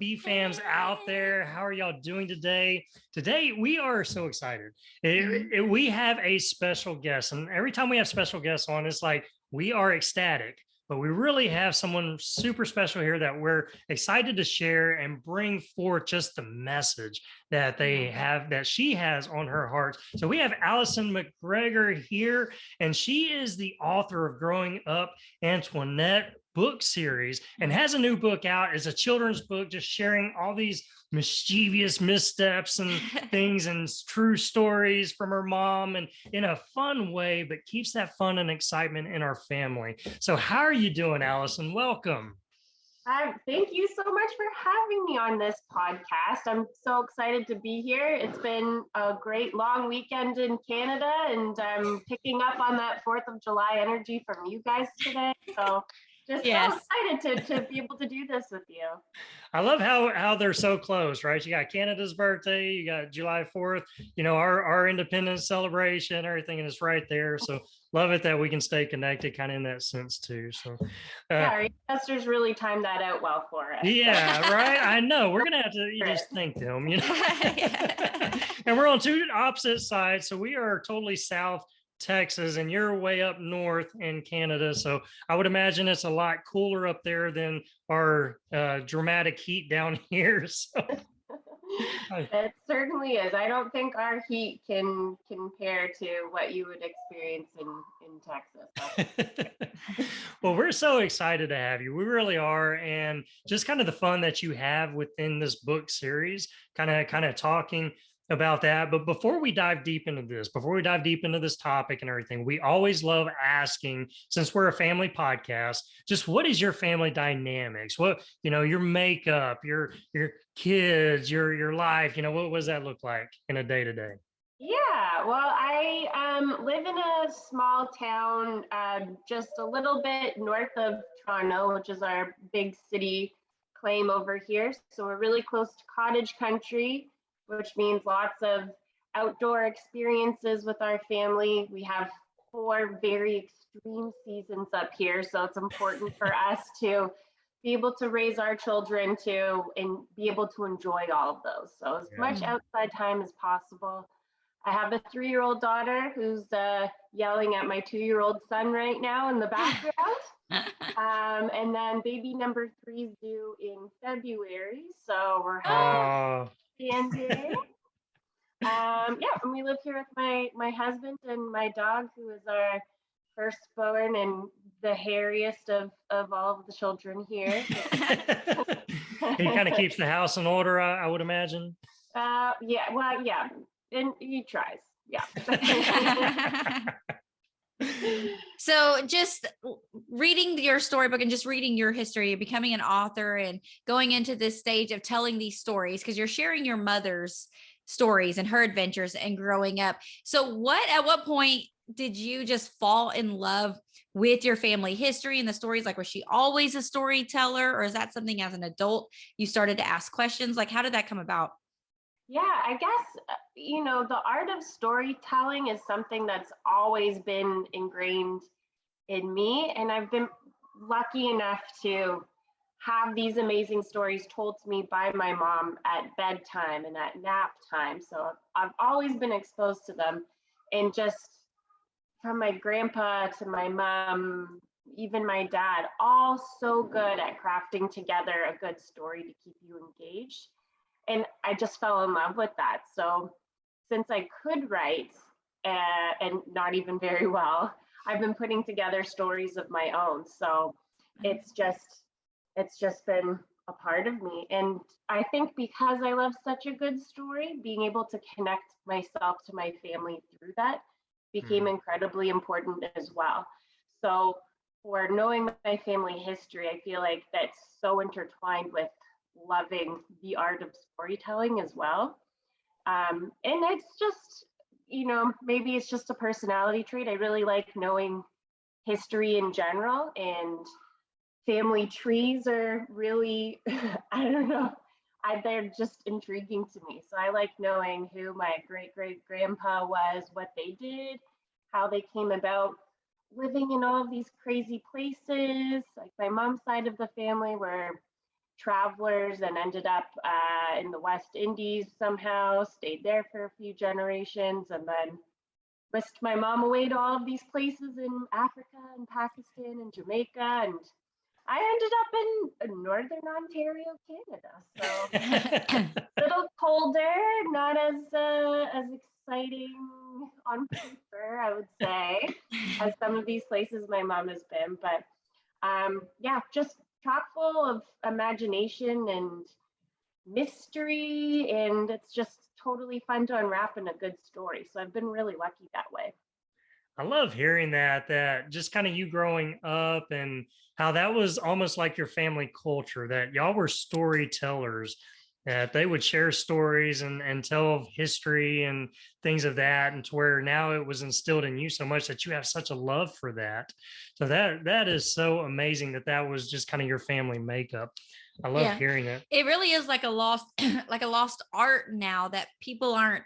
Bee fams out there? How are y'all doing today? Today, we are so excited. We have a special guest, and every time we have special guests on, it's like we are ecstatic. But we really have someone super special here that we're excited to share and bring forth just the message that they have, that she has on her heart. So we have Allison McGregor here, and she is the author of Growing Up Antoinette book series and has a new book out. It's a children's book, just sharing all these mischievous missteps and things and true stories from her mom, and in a fun way, but keeps that fun and excitement in our family. So how are you doing, Allison? Welcome. Thank you so much for having me on this podcast. I'm so excited to be here. It's been a great long weekend in Canada, and I'm picking up on that 4th of July energy from you guys today. So just so excited to be able to do this with you. I love how they're so close, right? You got Canada's birthday, you got July 4th, our independence celebration, everything is right there. So love it that we can stay connected kind of in that sense too. So our investors really timed that out well for us. Yeah, right. I know. We're gonna have to just thank them, And we're on two opposite sides. So we are totally South Texas, and you're way up north in Canada. So I would imagine it's a lot cooler up there than our dramatic heat down here. So it certainly is. I don't think our heat can compare to what you would experience in Texas. Well, we're so excited to have you. We really are. And just kind of the fun that you have within this book series, kind of talking about that. But before we dive deep into this topic and everything, we always love asking, since we're a family podcast, just what is your family dynamics? What, your makeup, your kids, your life, what does that look like in a day to day? Yeah, well, I live in a small town just a little bit north of Toronto, which is our big city claim over here. So we're really close to cottage country, which means lots of outdoor experiences with our family. We have 4 very extreme seasons up here, so it's important for us to be able to raise our children to and be able to enjoy all of those. So as much outside time as possible. I have a 3-year-old daughter who's yelling at my 2-year-old son right now in the background. And then baby number 3 is due in February. So we're having E.N.J.O.Y. And we live here with my husband and my dog, who is our firstborn and the hairiest of all of the children here. He kind of keeps the house in order, I would imagine. Yeah. And he tries. Yeah. So just reading your storybook and just reading your history, becoming an author and going into this stage of telling these stories, because you're sharing your mother's stories and her adventures and growing up. So at what point did you just fall in love with your family history and the stories? Like, was she always a storyteller, or is that something as an adult you started to ask questions? Like, how did that come about? Yeah, I guess, the art of storytelling is something that's always been ingrained in me. And I've been lucky enough to have these amazing stories told to me by my mom at bedtime and at nap time. So I've always been exposed to them. And just from my grandpa to my mom, even my dad, all so good at crafting together a good story to keep you engaged. And I just fell in love with that. So since I could write and not even very well, I've been putting together stories of my own. So it's just been a part of me. And I think because I love such a good story, being able to connect myself to my family through that became incredibly important as well. So for knowing my family history, I feel like that's so intertwined with loving the art of storytelling as well. And it's just, maybe it's just a personality trait. I really like knowing history in general, and family trees are really, I don't know, they're just intriguing to me. So I like knowing who my great-great-grandpa was, what they did, how they came about living in all of these crazy places. Like my mom's side of the family were travelers and ended up in the West Indies somehow, stayed there for a few generations, and then whisked my mom away to all of these places in Africa and Pakistan and Jamaica, and I ended up in northern Ontario, Canada. So a little colder, not as exciting on paper, I would say, as some of these places my mom has been. But yeah, just chock full of imagination and mystery, and it's just totally fun to unwrap in a good story. So I've been really lucky that way. I love hearing that just kind of you growing up and how that was almost like your family culture, that y'all were storytellers, that they would share stories and tell of history and things of that, and to where now it was instilled in you so much that you have such a love for that. So that is so amazing that was just kind of your family makeup. I love Yeah. hearing it. It really is like a lost like a lost art now that people aren't,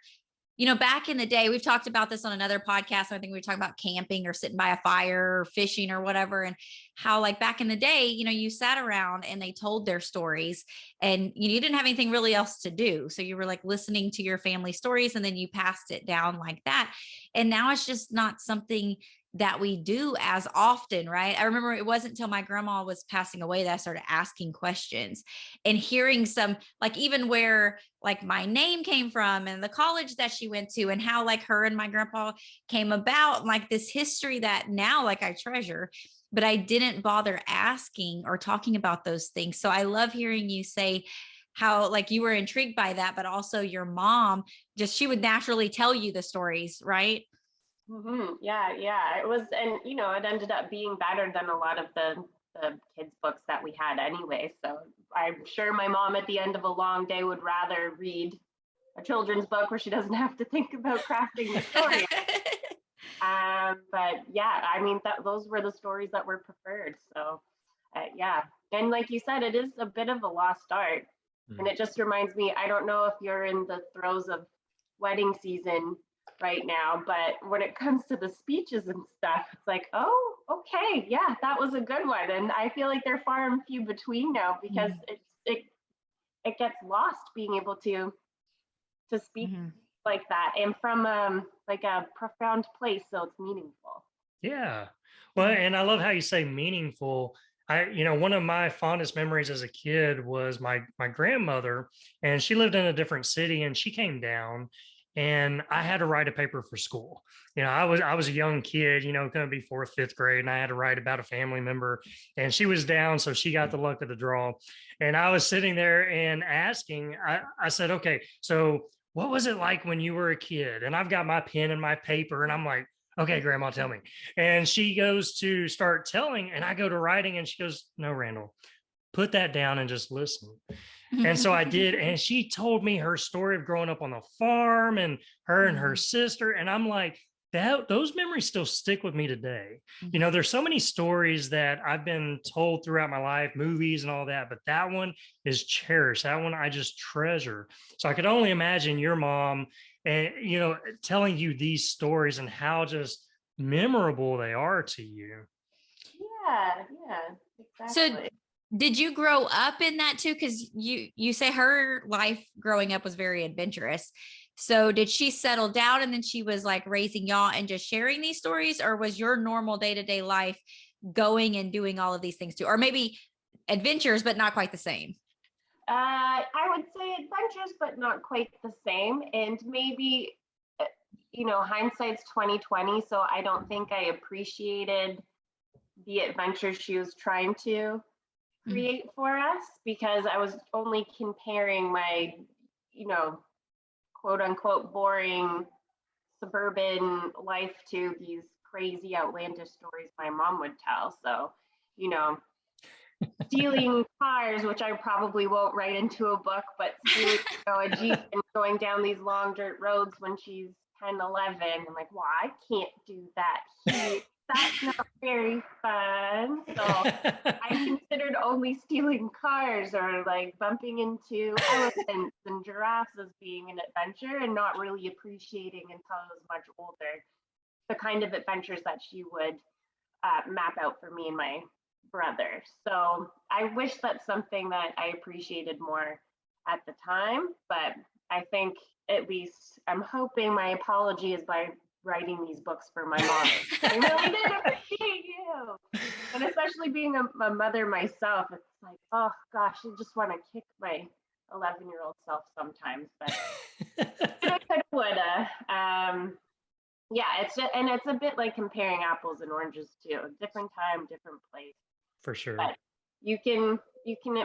back in the day, we've talked about this on another podcast. I think we were talking about camping or sitting by a fire or fishing or whatever, and how like back in the day, you sat around and they told their stories, and you didn't have anything really else to do. So you were like listening to your family stories, and then you passed it down like that. And now it's just not something that we do as often, right? I remember it wasn't until my grandma was passing away that I started asking questions and hearing some, like even where like my name came from and the college that she went to and how like her and my grandpa came about, like this history that now like I treasure, but I didn't bother asking or talking about those things. So I love hearing you say how like you were intrigued by that, but also your mom she would naturally tell you the stories, right? Yeah, it was, and it ended up being better than a lot of the kids' books that we had anyway. So I'm sure my mom at the end of a long day would rather read a children's book where she doesn't have to think about crafting the story. But yeah, I mean, those were the stories that were preferred. So yeah, and like you said, it is a bit of a lost art, and it just reminds me. I don't know if you're in the throes of wedding season right now, but when it comes to the speeches and stuff, it's like, oh, okay, yeah, that was a good one, and I feel like they're far and few between now because it gets lost being able to speak like that and from like a profound place, so it's meaningful. Yeah. Well, and I love how you say meaningful. One of my fondest memories as a kid was my grandmother, and she lived in a different city, and she came down, and I had to write a paper for school. I was a young kid, going to be fourth, fifth grade, and I had to write about a family member, and she was down, so she got the luck of the draw. And I was sitting there and asking, I said, okay, so what was it like when you were a kid? And I've got my pen and my paper, and I'm like, okay, grandma, tell me. And she goes to start telling, and I go to writing, and she goes, no, Randall, put that down and just listen. And so I did. And she told me her story of growing up on the farm and her and her sister. And I'm like, those memories still stick with me today. There's so many stories that I've been told throughout my life, movies and all that, but that one is cherished. That one I just treasure. So I could only imagine your mom and, telling you these stories and how just memorable they are to you. Yeah, So exactly. did you grow up in that too? Because you say her life growing up was very adventurous. So did she settle down and then she was like raising y'all and just sharing these stories, or was your normal day-to-day life going and doing all of these things too? Or maybe adventures, but not quite the same? I would say adventures, but not quite the same. And maybe, hindsight's 2020. So I don't think I appreciated the adventures she was trying to create for us, because I was only comparing my, quote unquote, boring suburban life to these crazy outlandish stories my mom would tell. So, stealing cars, which I probably won't write into a book, but stealing a Jeep and going down these long dirt roads when she's 10, 11. I'm like, well, I can't do that here. That's not very fun. So I considered only stealing cars or like bumping into elephants and giraffes as being an adventure, and not really appreciating until I was much older the kind of adventures that she would map out for me and my brother. So I wish that's something that I appreciated more at the time, but I think at least I'm hoping my apology is by writing these books for my mom. I really did appreciate you. And especially being a mother myself, it's like, oh gosh, I just want to kick my 11-year-old self sometimes, but I could have, woulda. Yeah, it's just, and it's a bit like comparing apples and oranges too. Different time, different place. For sure. But you can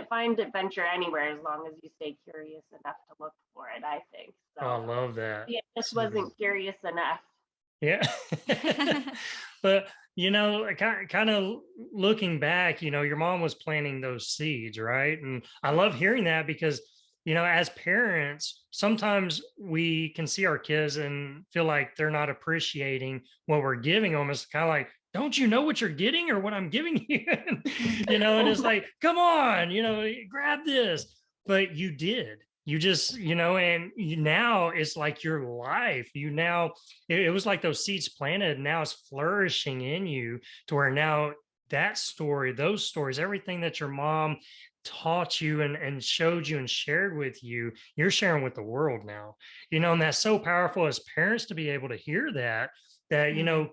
find adventure anywhere as long as you stay curious enough to look for it, I think. So Oh, I love that. it just wasn't curious enough. Yeah. But, kind of looking back, your mom was planting those seeds, right? And I love hearing that because, as parents, sometimes we can see our kids and feel like they're not appreciating what we're giving them. It's kind of like, don't you know what you're getting or what I'm giving you? And it's like, come on, grab this. But you did. You just, now it's like your life. It was like those seeds planted. Now it's flourishing in you to where now that story, those stories, everything that your mom taught you and showed you and shared with you, you're sharing with the world now, and that's so powerful as parents to be able to hear that,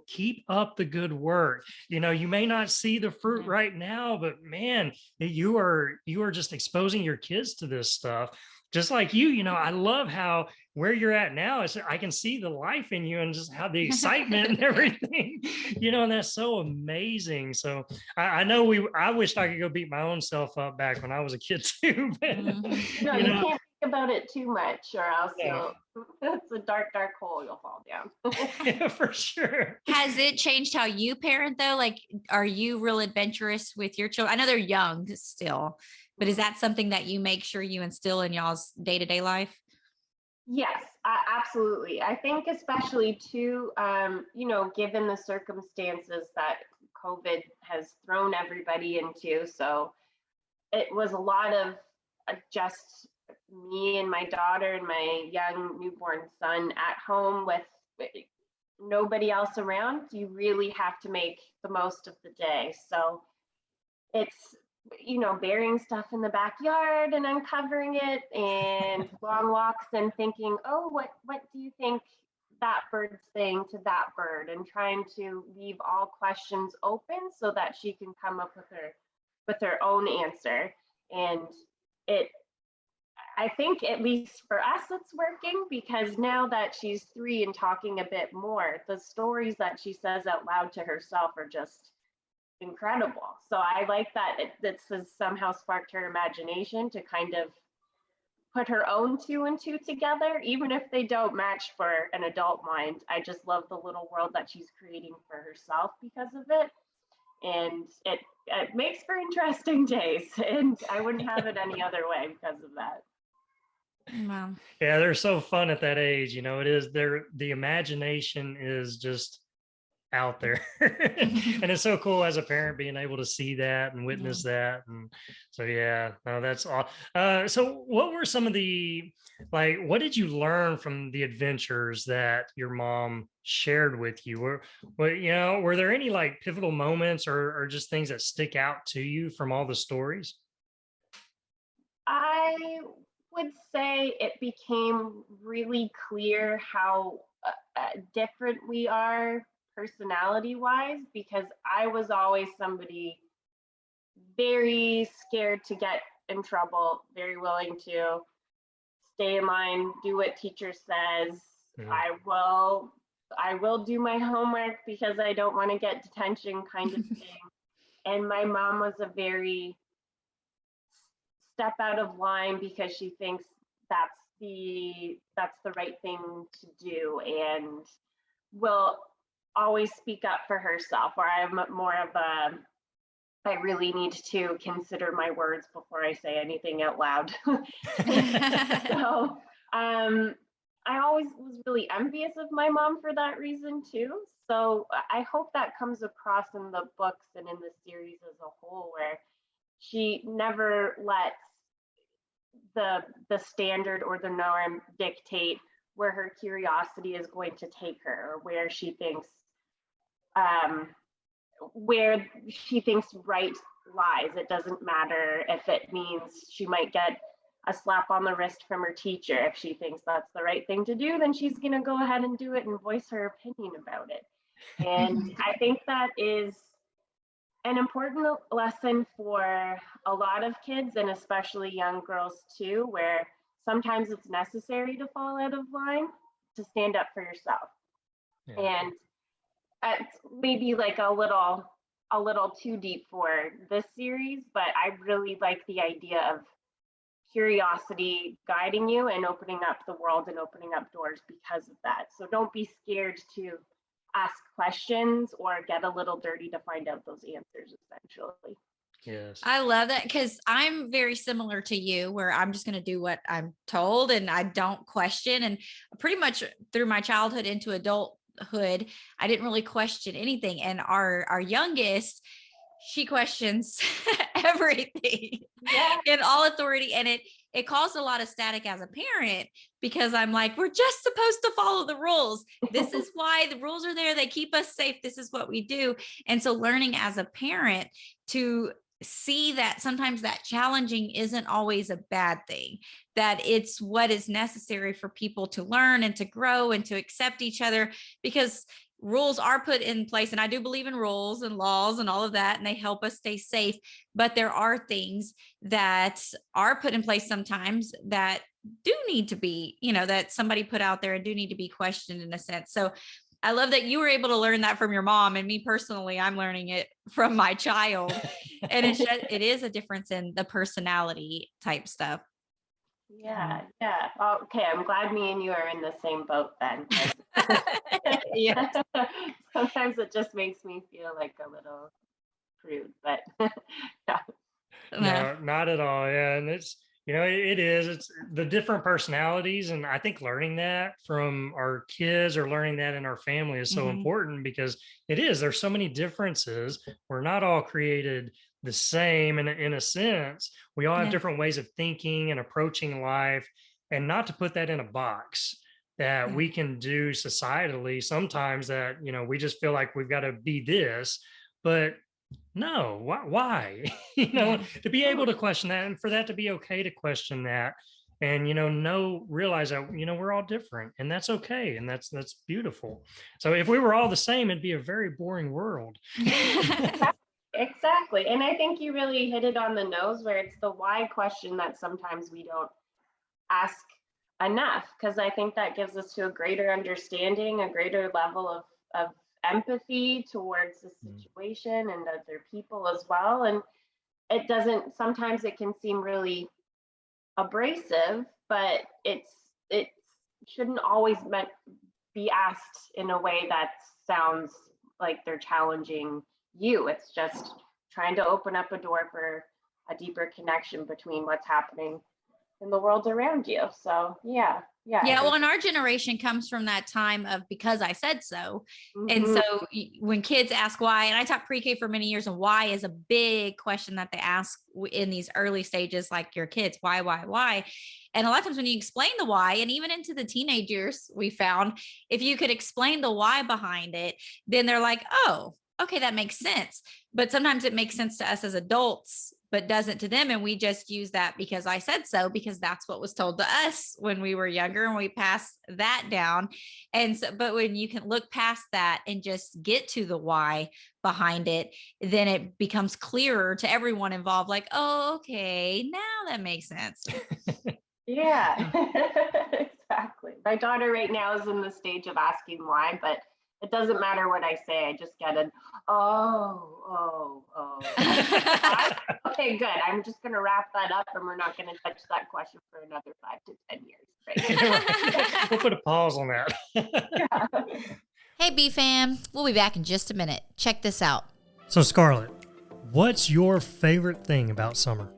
keep up the good work. You may not see the fruit right now, but man, you are just exposing your kids to this stuff. Just like I love how where you're at now is I can see the life in you and just how the excitement and everything, and that's so amazing. So I know I wished I could go beat my own self up back when I was a kid too. But, No, you can't think about it too much or else it's a dark, dark hole, you'll fall down. Yeah, for sure. Has it changed how you parent though? Like, are you real adventurous with your children? I know they're young still, but is that something that you make sure you instill in y'all's day-to-day life? Yes, absolutely. I think especially too, given the circumstances that COVID has thrown everybody into. So it was a lot of just me and my daughter and my young newborn son at home with nobody else around. You really have to make the most of the day. So it's burying stuff in the backyard and uncovering it, and long walks and thinking, oh, what do you think that bird's saying to that bird, and trying to leave all questions open so that she can come up with her own answer. And I think at least for us it's working, because now that she's 3 and talking a bit more, the stories that she says out loud to herself are just incredible. So I like that this has somehow sparked her imagination to kind of put her own 2 and 2 together, even if they don't match for an adult mind. I just love the little world that she's creating for herself because of it. And it makes for interesting days, and I wouldn't have it any other way because of that. Wow. Yeah, they're so fun at that age. It is the imagination is just out there. And it's so cool as a parent being able to see that and witness that. And so no, that's all. So what were some of what did you learn from the adventures that your mom shared with you? Were there any pivotal moments or just things that stick out to you from all the stories? I would say it became really clear how different we are personality wise, because I was always somebody very scared to get in trouble, very willing to stay in line, do what teacher says. I will do my homework because I don't want to get detention kind of thing. And my mom was a very step out of line because she thinks that's the right thing to do, and will always speak up for herself. Or I'm more of I really need to consider my words before I say anything out loud. So I always was really envious of my mom for that reason too. So I hope that comes across in the books and in the series as a whole, where she never lets the standard or the norm dictate where her curiosity is going to take her, or where she thinks right lies. It doesn't matter if it means she might get a slap on the wrist from her teacher. If she thinks that's the right thing to do, then she's going to go ahead and do it and voice her opinion about it. And I think that is an important lesson for a lot of kids, and especially young girls too, where sometimes it's necessary to fall out of line to stand up for yourself. Yeah. And it's maybe like a little too deep for this series, but I really like the idea of curiosity guiding you and opening up the world and opening up doors because of that. So don't be scared to ask questions or get a little dirty to find out those answers, essentially. Yes. I love that, because I'm very similar to you, where I'm just going to do what I'm told and I don't question. And pretty much through my childhood into adulthood, I didn't really question anything. And our youngest, she questions everything in all authority. And it caused a lot of static as a parent, because I'm like, we're just supposed to follow the rules. This is why the rules are there. They keep us safe. This is what we do. And so learning as a parent to see that sometimes that challenging isn't always a bad thing, that it's what is necessary for people to learn and to grow and to accept each other, because rules are put in place. And I do believe in rules and laws and all of that, and they help us stay safe. But there are things that are put in place sometimes that do need to be, that somebody put out there and do need to be questioned in a sense. So I love that you were able to learn that from your mom. And me personally, I'm learning it from my child. And it is a difference in the personality type stuff. Yeah. Okay, I'm glad me and you are in the same boat then. Yeah. Sometimes it just makes me feel like a little prude, but yeah. No, not at all. Yeah. And it's, it's the different personalities. And I think learning that from our kids or learning that in our family is so important, because there's so many differences. We're not all created the same in a sense. We all have different ways of thinking and approaching life, and not to put that in a box that we can do societally sometimes, that, we just feel like we've got to be this, but no, why? To be able to question that, and for that to be okay to question that, and realize that we're all different, and that's okay, and that's beautiful. So if we were all the same, it'd be a very boring world. Exactly. And I think you really hit it on the nose, where it's the why question that sometimes we don't ask enough, because I think that gives us to a greater understanding, a greater level of empathy towards the situation and other people as well. And sometimes it can seem really abrasive, but it shouldn't always be asked in a way that sounds like they're challenging you. It's just trying to open up a door for a deeper connection between what's happening in the world around you. So yeah. Well, and our generation comes from that time of because I said so. And so when kids ask why, and I taught pre-K for many years, and why is a big question that they ask in these early stages, like your kids, why? And a lot of times when you explain the why, and even into the teenage years, we found if you could explain the why behind it, then they're like, oh, okay, that makes sense. But sometimes it makes sense to us as adults, but doesn't to them. And we just use that because I said so, because that's what was told to us when we were younger, and we passed that down. And so, but when you can look past that and just get to the why behind it, then it becomes clearer to everyone involved. Like, oh, okay, now that makes sense. Yeah, exactly. My daughter right now is in the stage of asking why, but it doesn't matter what I say. I just get an, oh. Okay, good. I'm just going to wrap that up, and we're not going to touch that question for another 5 to 10 years. Right? We'll put a pause on that. Yeah. Hey, B-Fam. We'll be back in just a minute. Check this out. So, Scarlett, what's your favorite thing about summer?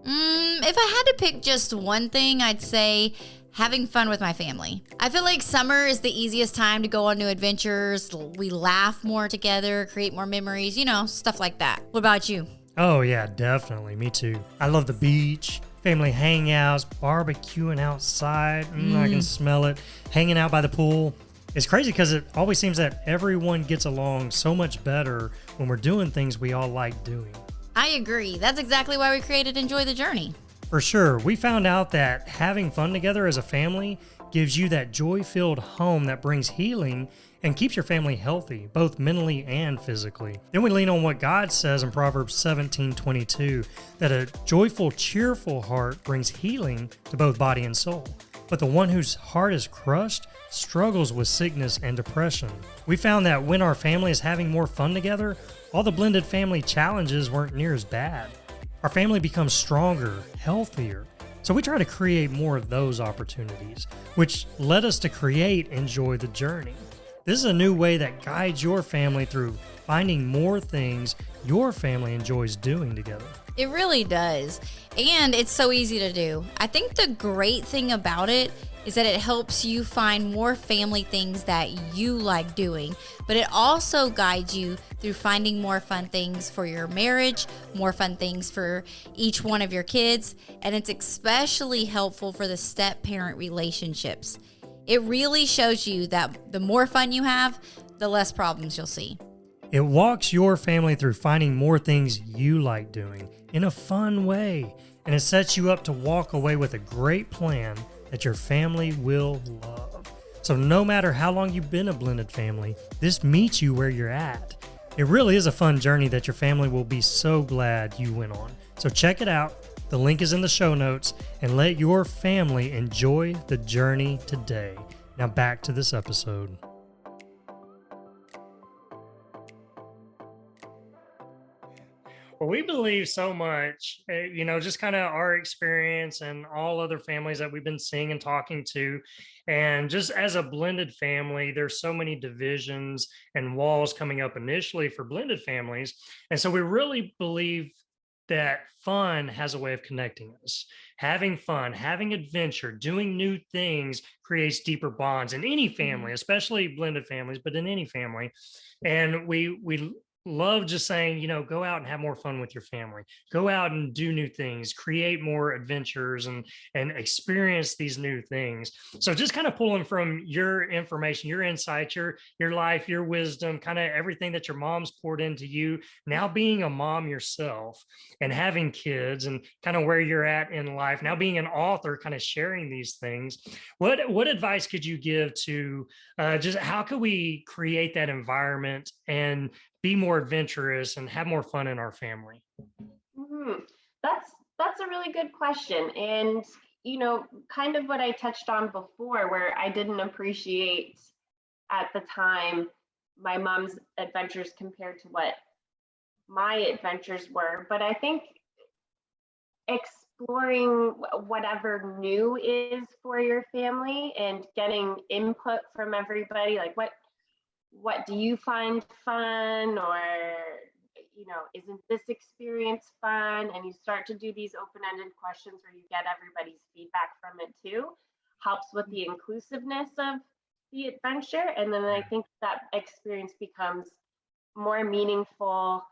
If I had to pick just one thing, I'd say having fun with my family. I feel like summer is the easiest time to go on new adventures. We laugh more together, create more memories, stuff like that. What about you? Oh, yeah, definitely. Me too. I love the beach, family hangouts, barbecuing outside. I can smell it. Hanging out by the pool. It's crazy because it always seems that everyone gets along so much better when we're doing things we all like doing. I agree. That's exactly why we created Enjoy the Journey. For sure, we found out that having fun together as a family gives you that joy-filled home that brings healing and keeps your family healthy, both mentally and physically. Then we lean on what God says in Proverbs 17:22, that a joyful, cheerful heart brings healing to both body and soul. But the one whose heart is crushed struggles with sickness and depression. We found that when our family is having more fun together, all the blended family challenges weren't near as bad. Our family becomes stronger, healthier. So we try to create more of those opportunities, which led us to create Enjoy the Journey. This is a new way that guides your family through finding more things your family enjoys doing together. It really does. And it's so easy to do. I think the great thing about it is that it helps you find more family things that you like doing, but it also guides you through finding more fun things for your marriage, more fun things for each one of your kids, and it's especially helpful for the step-parent relationships. It really shows you that the more fun you have, the less problems you'll see. It walks your family through finding more things you like doing in a fun way, and it sets you up to walk away with a great plan that your family will love. So no matter how long you've been a blended family, this meets you where you're at. It really is a fun journey that your family will be so glad you went on. So check it out. The link is in the show notes, and let your family enjoy the journey today. Now back to this episode. Well, we believe so much, just kind of our experience and all other families that we've been seeing and talking to. And just as a blended family, there's so many divisions and walls coming up initially for blended families. And so we really believe that fun has a way of connecting us. Having fun, having adventure, doing new things creates deeper bonds in any family, especially blended families, but in any family. And we love just saying, go out and have more fun with your family. Go out and do new things, create more adventures and experience these new things. So just kind of pulling from your information, your insight, your life, your wisdom, kind of everything that your mom's poured into you, now being a mom yourself and having kids and kind of where you're at in life, now being an author, kind of sharing these things. What advice could you give to just how could we create that environment and be more adventurous and have more fun in our family? Mhm. That's a really good question, and kind of what I touched on before, where I didn't appreciate at the time my mom's adventures compared to what my adventures were. But I think exploring whatever new is for your family and getting input from everybody, like what do you find fun, or isn't this experience fun, and you start to do these open-ended questions where you get everybody's feedback from it too, helps with the inclusiveness of the adventure. And then I think that experience becomes more meaningful.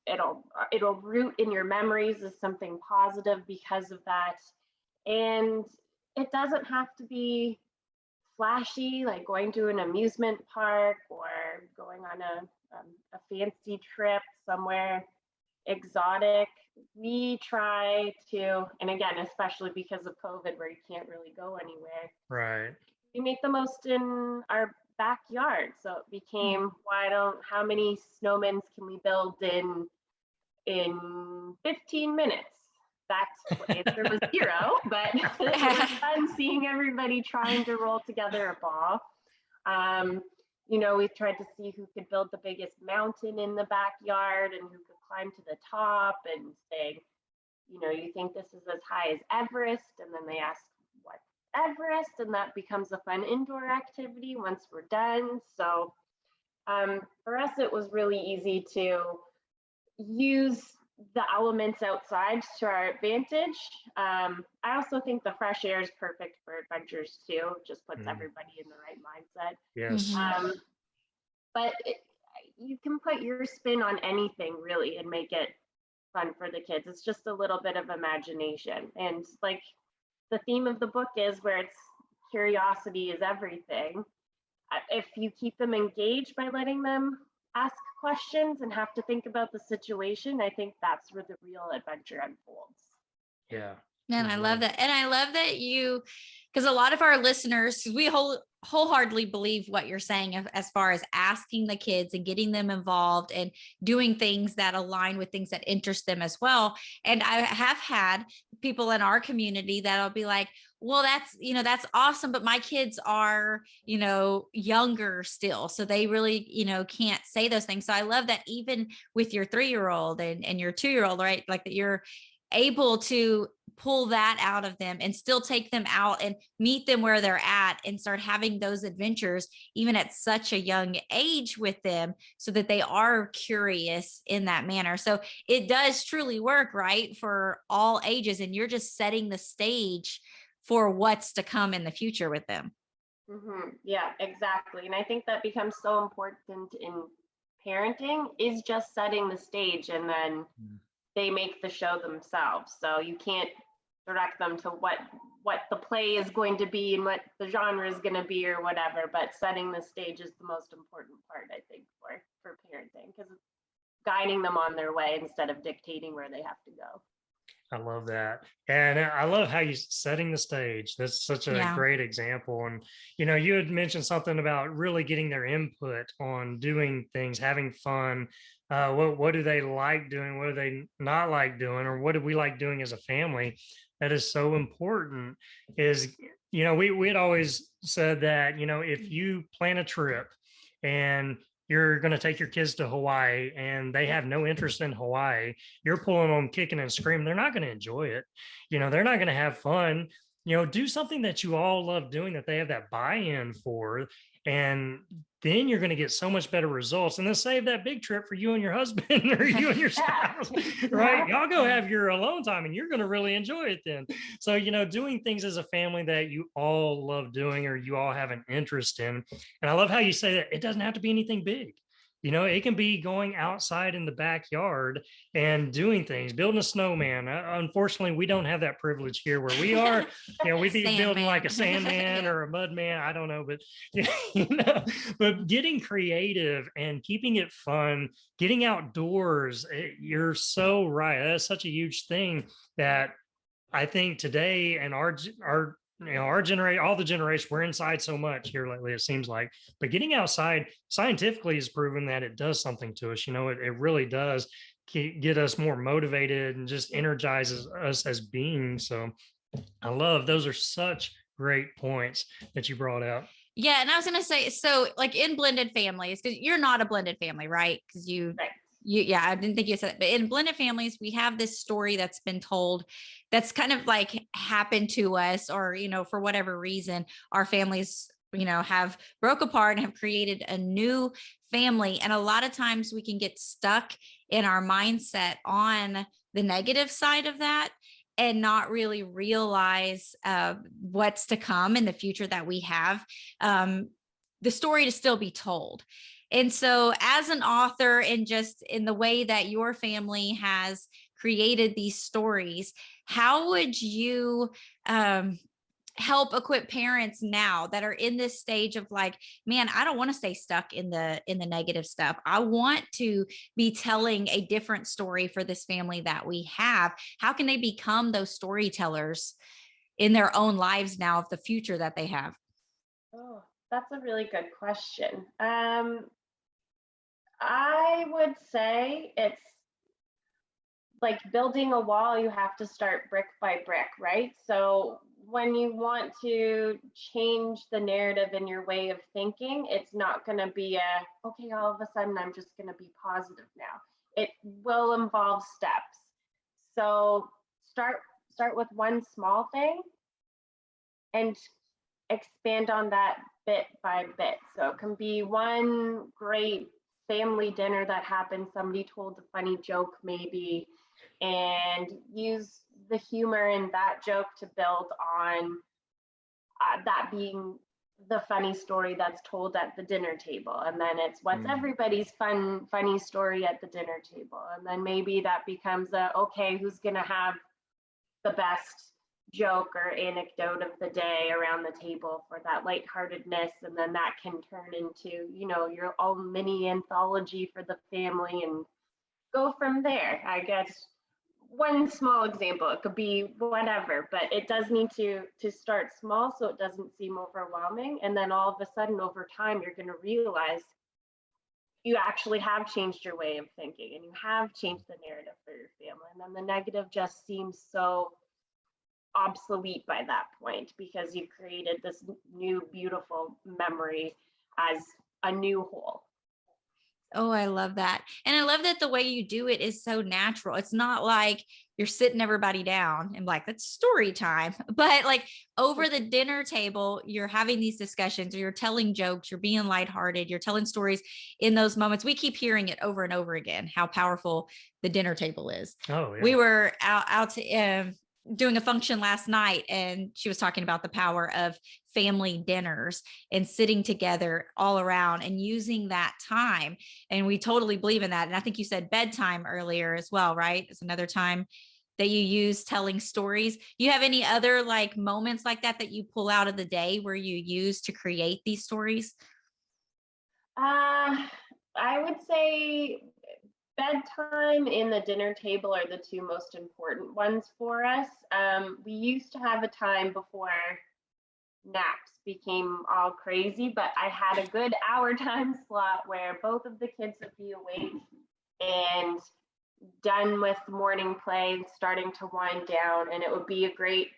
It'll root in your memories as something positive because of that. And it doesn't have to be flashy, like going to an amusement park or going on a fancy trip somewhere exotic. We try to, and again, especially because of COVID, where you can't really go anywhere, Right. we make the most in our backyard. So it became, how many snowmen can we build in 15 minutes? That's what answer was 0, but it was fun seeing everybody trying to roll together a ball. We tried to see who could build the biggest mountain in the backyard and who could climb to the top and say, you think this is as high as Everest? And then they ask, what Everest? And that becomes a fun indoor activity once we're done. So for us, it was really easy to use the elements outside to our advantage. I also think the fresh air is perfect for adventures too. It just puts everybody in the right mindset. Yes. But you can put your spin on anything really and make it fun for the kids. It's just a little bit of imagination. And like the theme of the book is, where it's curiosity is everything. If you keep them engaged by letting them ask questions and have to think about the situation, I think that's where the real adventure unfolds. Yeah. Man, I love Mhm. that. And I love that because a lot of our listeners, 'cause we wholeheartedly believe what you're saying as far as asking the kids and getting them involved and doing things that align with things that interest them as well. And I have had people in our community that'll be like, well, that's awesome, but my kids are, younger still. So they really, can't say those things. So I love that even with your 3-year-old and your 2-year-old, right? Like that you're able to pull that out of them and still take them out and meet them where they're at and start having those adventures even at such a young age with them so that they are curious in that manner. So it does truly work, right, for all ages, and you're just setting the stage for what's to come in the future with them. Yeah, exactly. And I think that becomes so important in parenting, is just setting the stage, and then they make the show themselves. So you can't direct them to what the play is going to be and what the genre is going to be or whatever, but setting the stage is the most important part, I think, for parenting, because it's guiding them on their way instead of dictating where they have to go. I love that. And I love how you setting the stage. That's such a Yeah. great example. And, you had mentioned something about really getting their input on doing things, having fun. What do they like doing? What do they not like doing? Or what do we like doing as a family? That is so important. Is, we had always said that, if you plan a trip and you're going to take your kids to Hawaii and they have no interest in Hawaii, you're pulling them kicking and screaming, they're not going to enjoy it. They're not going to have fun. Do something that you all love doing that they have that buy-in for. And then you're going to get so much better results. And then save that big trip for you and your husband or you and your spouse, right? Y'all go have your alone time and you're going to really enjoy it then. So, doing things as a family that you all love doing or you all have an interest in. And I love how you say that it doesn't have to be anything big. It can be going outside in the backyard and doing things, building a snowman. Unfortunately, we don't have that privilege here where we are. We'd be building like a sandman or a mud man. I don't know, but but getting creative and keeping it fun, getting outdoors. You're so right. That's such a huge thing that I think today and our generation, all the generations, we're inside so much here lately, it seems like. But getting outside scientifically has proven that it does something to us. It really does get us more motivated and just energizes us as beings. So I love those are such great points that you brought out. Yeah. And I was going to say, so like in blended families, because you're not a blended family, right? Because Right. yeah, I didn't think you said that, but in blended families, we have this story that's been told that's kind of like happened to us, or, for whatever reason, our families, have broke apart and have created a new family. And a lot of times we can get stuck in our mindset on the negative side of that and not really realize what's to come in the future that we have. The story to still be told. And so, as an author, and just in the way that your family has created these stories, how would you help equip parents now that are in this stage of like, man, I don't want to stay stuck in the negative stuff. I want to be telling a different story for this family that we have. How can they become those storytellers in their own lives now of the future that they have? Oh, that's a really good question. I would say it's like building a wall, you have to start brick by brick, right? So when you want to change the narrative in your way of thinking, it's not going to be okay, all of a sudden I'm just going to be positive now. It will involve steps. So start with one small thing and expand on that bit by bit. So it can be one great family dinner that happened, somebody told a funny joke maybe, and use the humor in that joke to build on that being the funny story that's told at the dinner table. And then it's what's everybody's funny story at the dinner table. And then maybe that becomes okay, who's going to have the best joke or anecdote of the day around the table for that lightheartedness, and then that can turn into, you know, your own mini anthology for the family and go from there. I guess one small example, it could be whatever, but it does need to start small so it doesn't seem overwhelming, and then all of a sudden over time you're going to realize you actually have changed your way of thinking and you have changed the narrative for your family, and then the negative just seems so obsolete by that point because you created this new beautiful memory as a new whole. Oh, I love that. And I love that the way you do it is so natural. It's not like you're sitting everybody down and like, that's story time. But like over the dinner table, you're having these discussions or you're telling jokes, you're being lighthearted, you're telling stories in those moments. We keep hearing it over and over again, how powerful the dinner table is. Oh, yeah. We were out to, doing a function last night, and she was talking about the power of family dinners and sitting together all around and using that time. And we totally believe in that. And I think you said bedtime earlier as well, right? It's another time that you use telling stories. You have any other like moments like that you pull out of the day where you use to create these stories? I would say bedtime and the dinner table are the two most important ones for us. We used to have a time before naps became all crazy, but I had a good hour time slot where both of the kids would be awake and done with morning play, starting to wind down, and it would be a great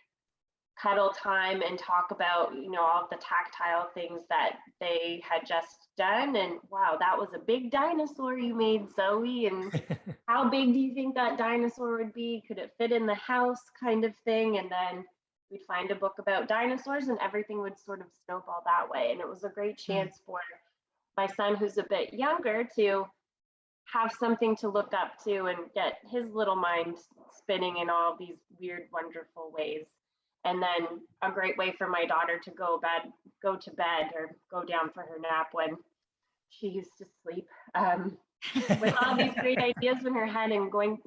cuddle time and talk about, you know, all of the tactile things that they had just done. And wow, that was a big dinosaur you made, Zoe. And how big do you think that dinosaur would be? Could it fit in the house, kind of thing? And then we'd find a book about dinosaurs and everything would sort of snowball that way. And it was a great chance for my son, who's a bit younger, to have something to look up to and get his little mind spinning in all these weird, wonderful ways. And then a great way for my daughter to go to bed or go down for her nap when she used to sleep, with all these great ideas in her head and going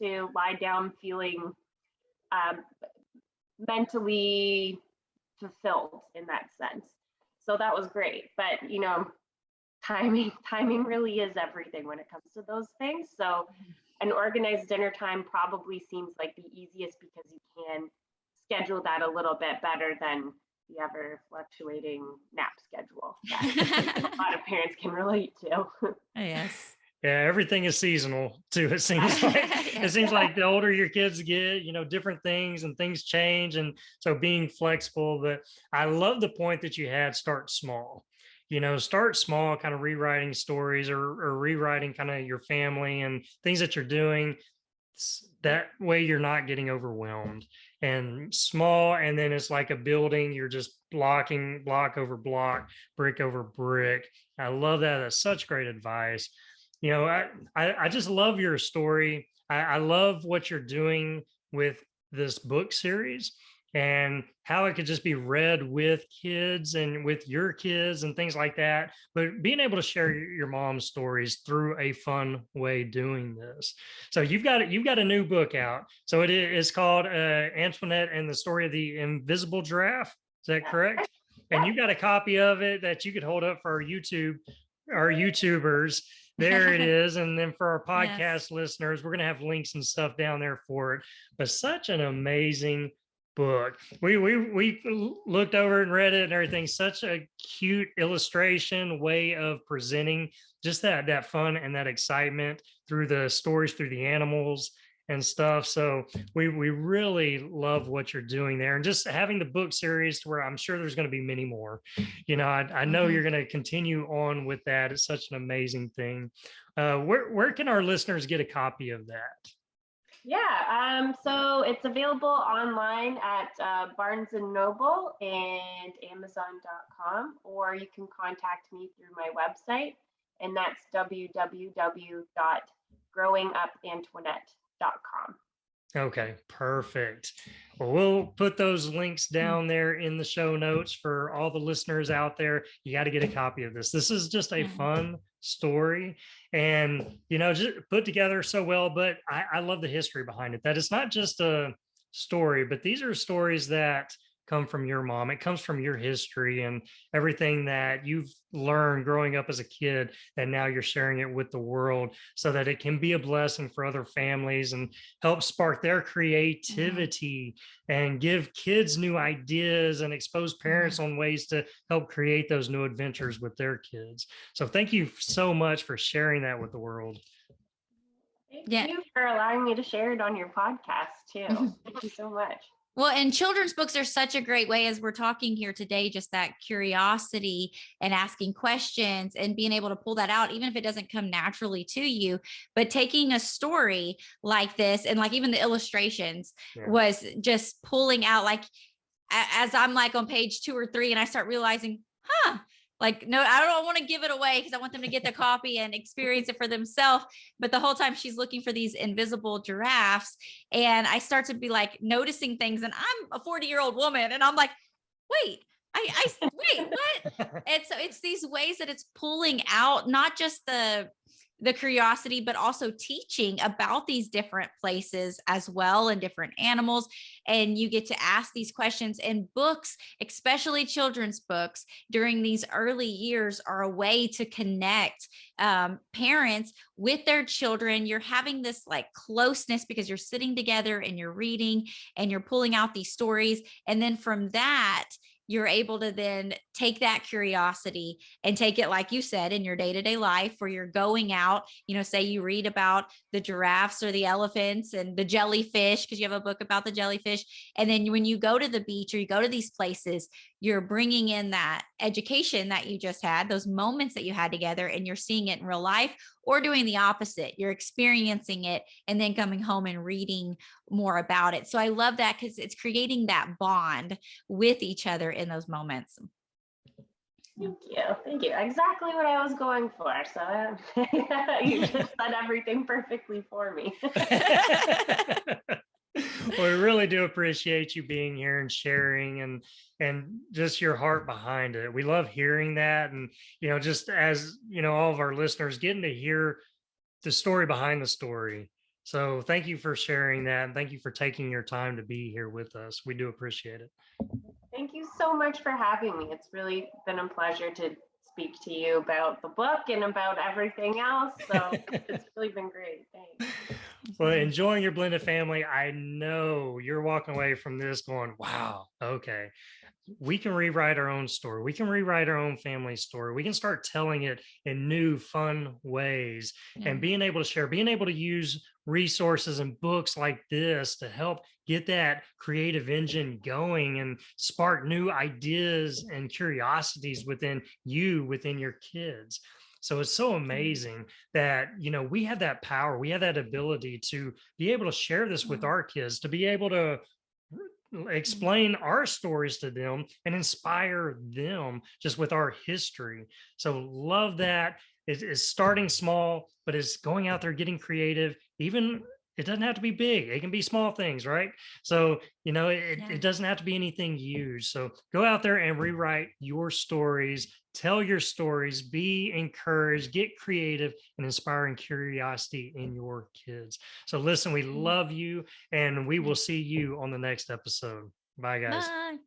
to lie down feeling mentally fulfilled in that sense. So that was great. But you know, timing really is everything when it comes to those things. So an organized dinner time probably seems like the easiest because you can schedule that a little bit better than the ever fluctuating nap schedule that a lot of parents can relate to. Yes. Yeah, everything is seasonal too. It seems like it seems like the older your kids get, you know, different things and things change. And so being flexible, but I love the point that you had, start small. You know, start small, kind of rewriting stories or rewriting kind of your family and things that you're doing. That way you're not getting overwhelmed, and small, and then it's like a building, you're just block over block, brick over brick. I love that. That's such great advice. You know, I just love your story. I love what you're doing with this book series and how it could just be read with kids and with your kids and things like that. But being able to share your mom's stories through a fun way doing this. So you've got a new book out. So it is called Antoinette and the Story of the Invisible Giraffe. Is that correct? And you got a copy of it that you could hold up for our YouTubers. There it is. And then for our podcast listeners, we're going to have links and stuff down there for it. But such an amazing book. We looked over and read it and everything. Such a cute illustration, way of presenting just that fun and that excitement through the stories, through the animals and stuff. So we really love what you're doing there, and just having the book series to where I'm sure there's going to be many more. You know, I know you're going to continue on with that. It's such an amazing thing. Where can our listeners get a copy of that? Yeah, so it's available online at Barnes & Noble and Amazon.com, or you can contact me through my website, and that's www.growingupantoinette.com. Okay, perfect. Well, we'll put those links down there in the show notes for all the listeners out there. You got to get a copy of this. This is just a fun story, and you know, just put together so well. But I love the history behind it. That it's not just a story, but these are stories that come from your mom. It comes from your history and everything that you've learned growing up as a kid, that now you're sharing it with the world so that it can be a blessing for other families and help spark their creativity and give kids new ideas and expose parents on ways to help create those new adventures with their kids. So thank you so much for sharing that with the world. Thank you for allowing me to share it on your podcast too. Thank you so much. Well, and children's books are such a great way, as we're talking here today, just that curiosity and asking questions and being able to pull that out, even if it doesn't come naturally to you. But taking a story like this, and like even the illustrations was just pulling out, like as I'm like on page 2 or 3 and I start realizing, like, no, I don't want to give it away because I want them to get the copy and experience it for themselves. But the whole time she's looking for these invisible giraffes, and I start to be like noticing things, and I'm a 40-year-old woman, and I'm like, wait, wait, what? And so it's these ways that it's pulling out, not just the curiosity, but also teaching about these different places as well, and different animals. And you get to ask these questions, and books, especially children's books during these early years, are a way to connect parents with their children. You're having this like closeness because you're sitting together and you're reading and you're pulling out these stories. And then from that, you're able to then take that curiosity and take it, like you said, in your day-to-day life where you're going out, say you read about the giraffes or the elephants and the jellyfish, because you have a book about the jellyfish. And then when you go to the beach or you go to these places, you're bringing in that education that you just had, those moments that you had together, and you're seeing it in real life, or doing the opposite. You're experiencing it and then coming home and reading more about it. So I love that because it's creating that bond with each other in those moments. Thank you. Thank you. Exactly what I was going for. So you just said everything perfectly for me. Well, we really do appreciate you being here and sharing and just your heart behind it. We love hearing that. And, just as, all of our listeners getting to hear the story behind the story. So thank you for sharing that. And thank you for taking your time to be here with us. We do appreciate it. Thank you so much for having me. It's really been a pleasure to speak to you about the book and about everything else. So it's really been great. Thanks. Well, enjoying your blended family. I know you're walking away from this going, wow, okay, we can rewrite our own story. We can rewrite our own family story. We can start telling it in new, fun ways, and being able to share, being able to use resources and books like this to help get that creative engine going and spark new ideas and curiosities within your kids. So it's so amazing that, we have that power, we have that ability to be able to share this with our kids, to be able to explain our stories to them and inspire them just with our history. So love that. It's starting small, but it's going out there, getting creative. Even it doesn't have to be big. It can be small things, right? So, it doesn't have to be anything huge. So go out there and rewrite your stories, tell your stories, be encouraged, get creative, and inspiring curiosity in your kids. So listen, we love you, and we will see you on the next episode. Bye, guys. Bye.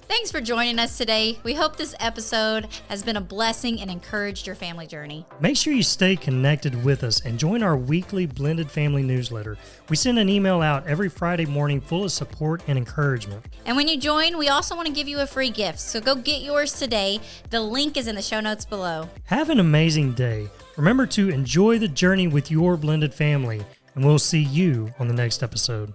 Thanks for joining us today. We hope this episode has been a blessing and encouraged your family journey. Make sure you stay connected with us and join our weekly Blended Family newsletter. We send an email out every Friday morning full of support and encouragement. And when you join, we also want to give you a free gift. So go get yours today. The link is in the show notes below. Have an amazing day. Remember to enjoy the journey with your blended family, and we'll see you on the next episode.